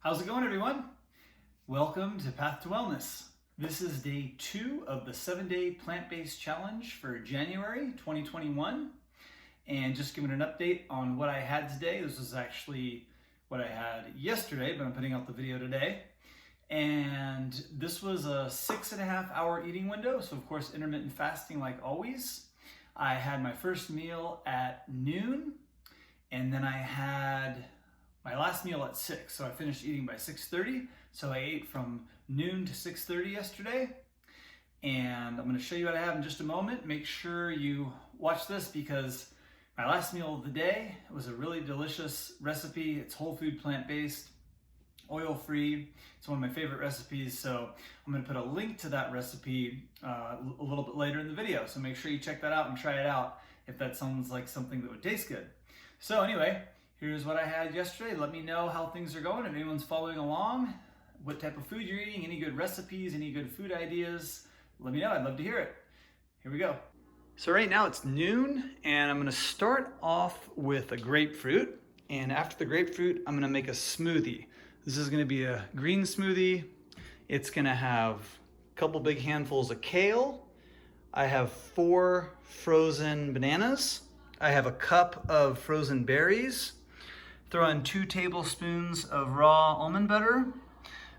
How's it going, everyone? Welcome to Path to Wellness. This is day 2 of the 7-day plant-based challenge for January 2021. And just giving an update on what I had today. This was actually what I had yesterday, but I'm putting out the video today. And this was a 6.5 hour eating window. So of course, intermittent fasting like always. I had my first meal at noon, and then I had my last meal at 6, so I finished eating by 6:30. So I ate from noon to 6:30 yesterday, and I'm going to show you what I have in just a moment. Make sure you watch this because my last meal of the day was a really delicious recipe. It's whole food, plant-based, oil-free. It's one of my favorite recipes, so I'm going to put a link to that recipe a little bit later in the video. So make sure you check that out and try it out if that sounds like something that would taste good. So anyway, here's what I had yesterday. Let me know how things are going. If anyone's following along, what type of food you're eating, any good recipes, any good food ideas, let me know. I'd love to hear it. Here we go. So right now it's noon, and I'm gonna start off with a grapefruit. And after the grapefruit, I'm gonna make a smoothie. This is gonna be a green smoothie. It's gonna have a couple big handfuls of kale. I have 4 frozen bananas. I have a cup of frozen berries. Throw in 2 tablespoons of raw almond butter,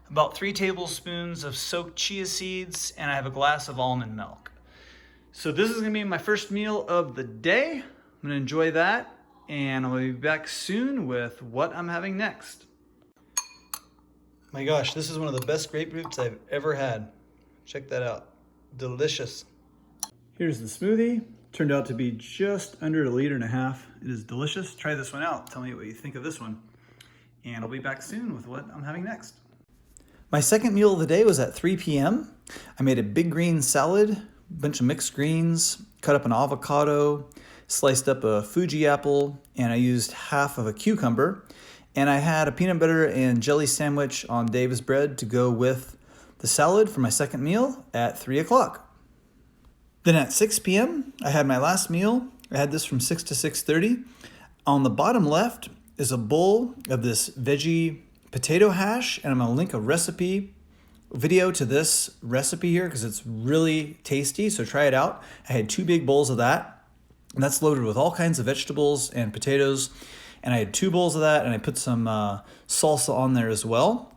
about 3 tablespoons of soaked chia seeds, and I have a glass of almond milk. So this is gonna be my first meal of the day. I'm gonna enjoy that, and I'll be back soon with what I'm having next. My gosh, this is one of the best grapefruits I've ever had. Check that out, delicious. Here's the smoothie. Turned out to be just under 1.5 liters. It is delicious. Try this one out. Tell me what you think of this one. And I'll be back soon with what I'm having next. My second meal of the day was at 3 p.m. I made a big green salad, a bunch of mixed greens, cut up an avocado, sliced up a Fuji apple, and I used half of a cucumber. And I had a peanut butter and jelly sandwich on Dave's bread to go with the salad for my second meal at 3 o'clock. Then at 6 p.m., I had my last meal. I had this from 6 to 6:30. On the bottom left is a bowl of this veggie potato hash, and I'm gonna link a recipe video to this recipe here because it's really tasty, so try it out. I had 2 big bowls of that, and that's loaded with all kinds of vegetables and potatoes. And I had 2 bowls of that, and I put some salsa on there as well.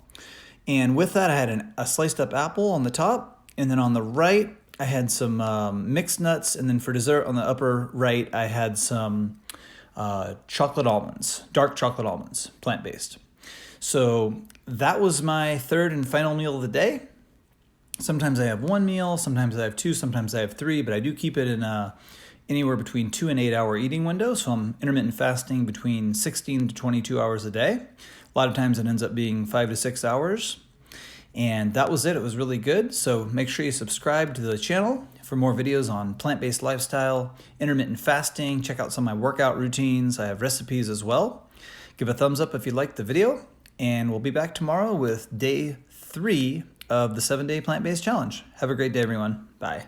And with that, I had a sliced up apple on the top, and then on the right, I had some mixed nuts, and then for dessert on the upper right, I had some chocolate almonds, dark chocolate almonds, plant-based. So that was my third and final meal of the day. Sometimes I have 1 meal, sometimes I have 2, sometimes I have 3, but I do keep it in anywhere between 2 and 8 hour eating windows. So I'm intermittent fasting between 16 to 22 hours a day. A lot of times it ends up being 5 to 6 hours. And that was it. It was really good. So make sure you subscribe to the channel for more videos on plant-based lifestyle, intermittent fasting. Check out some of my workout routines. I have recipes as well. Give a thumbs up if you liked the video. And we'll be back tomorrow with day 3 of the 7-day plant-based challenge. Have a great day, everyone. Bye.